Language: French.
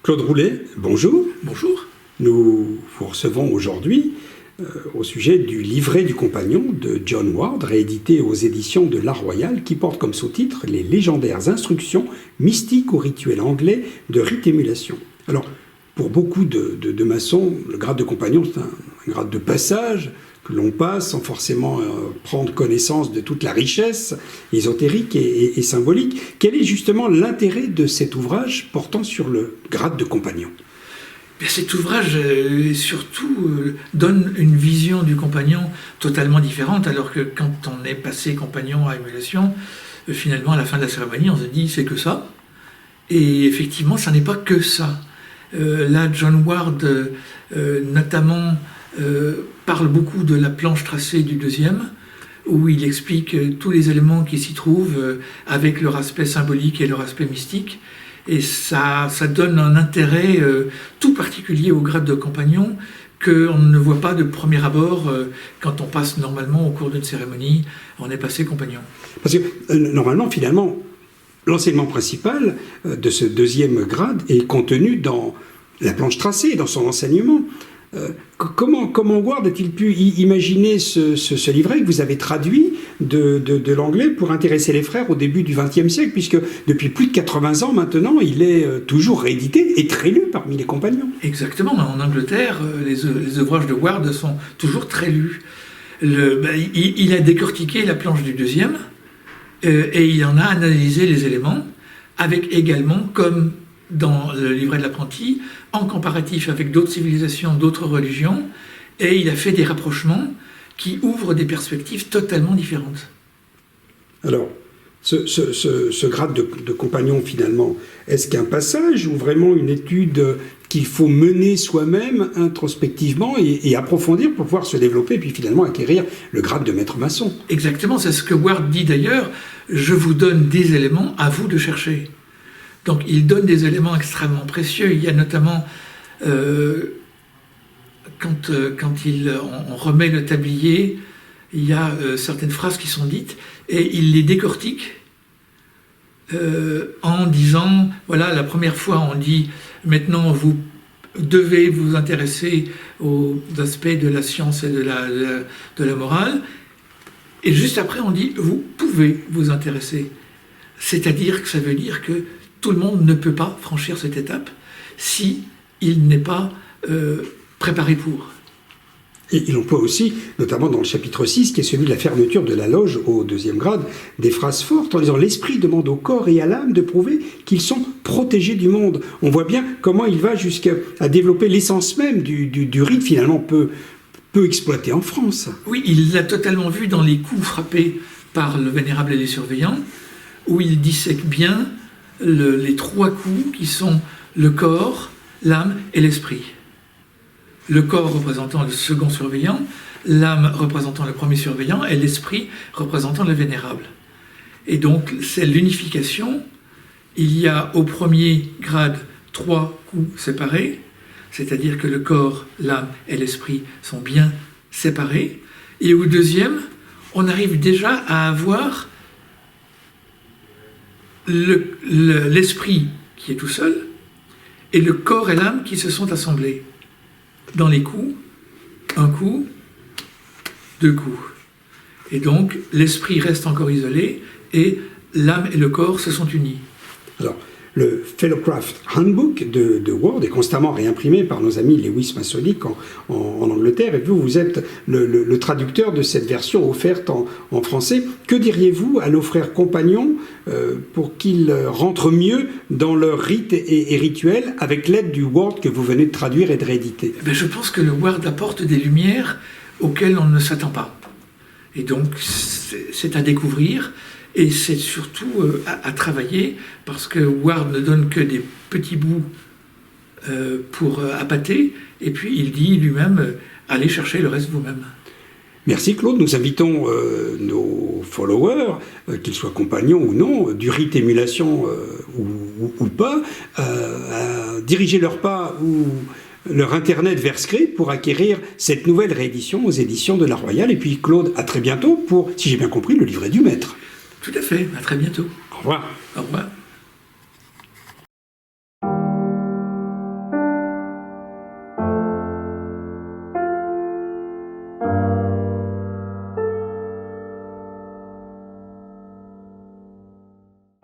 Claude Roulet, bonjour. Bonjour. Nous vous recevons aujourd'hui au sujet du livret du compagnon de John Ward, réédité aux éditions de l'Art Royal, qui porte comme sous-titre les légendaires instructions mystiques au rituel anglais de rite émulation. Alors, pour beaucoup de maçons, le grade de compagnon, c'est un grade de passage que l'on passe sans forcément prendre connaissance de toute la richesse ésotérique et symbolique. Quel est justement l'intérêt de cet ouvrage portant sur le grade de compagnon ? Cet ouvrage, surtout, donne une vision du compagnon totalement différente, alors que quand on est passé compagnon à émulation, finalement, à la fin de la cérémonie, on se dit « c'est que ça ». Et effectivement, ça n'est pas que ça. Là, John Ward, notamment, parle beaucoup de la planche tracée du deuxième, où il explique tous les éléments qui s'y trouvent, avec leur aspect symbolique et leur aspect mystique. Et ça donne un intérêt tout particulier au grade de compagnon qu'on ne voit pas de premier abord quand on passe normalement au cours d'une cérémonie, on est passé compagnon. Parce que normalement, finalement, l'enseignement principal de ce deuxième grade est contenu dans la planche tracée, dans son enseignement. Comment Ward a-t-il pu imaginer ce livret que vous avez traduit de l'anglais pour intéresser les frères au début du XXe siècle, puisque depuis plus de 80 ans maintenant, il est toujours réédité et très lu parmi les compagnons. Exactement, en Angleterre, les ouvrages de Ward sont toujours très lus. Il a décortiqué la planche du deuxième et il en a analysé les éléments, avec également, comme dans le livret de l'apprenti, en comparatif avec d'autres civilisations, d'autres religions, et il a fait des rapprochements qui ouvrent des perspectives totalement différentes. Alors, ce grade de compagnon, finalement, est-ce qu'un passage ou vraiment une étude qu'il faut mener soi-même introspectivement et approfondir pour pouvoir se développer et puis finalement acquérir le grade de maître maçon? Exactement, c'est ce que Ward dit d'ailleurs, je vous donne des éléments, à vous de chercher. Donc il donne des éléments extrêmement précieux. Il y a notamment, quand on remet le tablier, il y a certaines phrases qui sont dites, et il les décortique en disant, voilà, la première fois on dit, maintenant vous devez vous intéresser aux aspects de la science et de la morale, et juste après on dit, vous pouvez vous intéresser. C'est-à-dire que ça veut dire que tout le monde ne peut pas franchir cette étape si il n'est pas préparé pour. Et il emploie aussi, notamment dans le chapitre 6, qui est celui de la fermeture de la loge au deuxième grade, des phrases fortes en disant « L'esprit demande au corps et à l'âme de prouver qu'ils sont protégés du monde ». On voit bien comment il va jusqu'à développer l'essence même du rite, finalement peu exploité en France. Oui, il l'a totalement vu dans les coups frappés par le vénérable et les surveillants, où il dissèque bien les trois coups qui sont le corps, l'âme et l'esprit. Le corps représentant le second surveillant, l'âme représentant le premier surveillant et l'esprit représentant le vénérable. Et donc c'est l'unification. Il y a au premier grade 3 coups séparés, c'est-à-dire que le corps, l'âme et l'esprit sont bien séparés. Et au deuxième, on arrive déjà à avoir l'esprit qui est tout seul et le corps et l'âme qui se sont assemblés. Dans les coups, un coup, deux coups. Et donc, l'esprit reste encore isolé et l'âme et le corps se sont unis. Alors, le Fellowcraft Handbook de Ward est constamment réimprimé par nos amis Lewis Masonic en Angleterre, et vous êtes le traducteur de cette version offerte en français. Que diriez-vous à nos frères compagnons pour qu'ils rentrent mieux dans leur rite et rituel avec l'aide du Ward que vous venez de traduire et de rééditer? Je pense que le Ward apporte des lumières auxquelles on ne s'attend pas. Et donc, c'est à découvrir. Et c'est surtout à travailler, parce que Ward ne donne que des petits bouts pour appâter, et puis il dit lui-même, allez chercher le reste vous-même. Merci Claude, nous invitons nos followers, qu'ils soient compagnons ou non, du rite émulation ou pas, à diriger leurs pas ou leur internet vers Script pour acquérir cette nouvelle réédition aux éditions de l'Art Royal. Et puis Claude, à très bientôt pour, si j'ai bien compris, le livret du maître. Tout à fait, à très bientôt. Au revoir. Au revoir.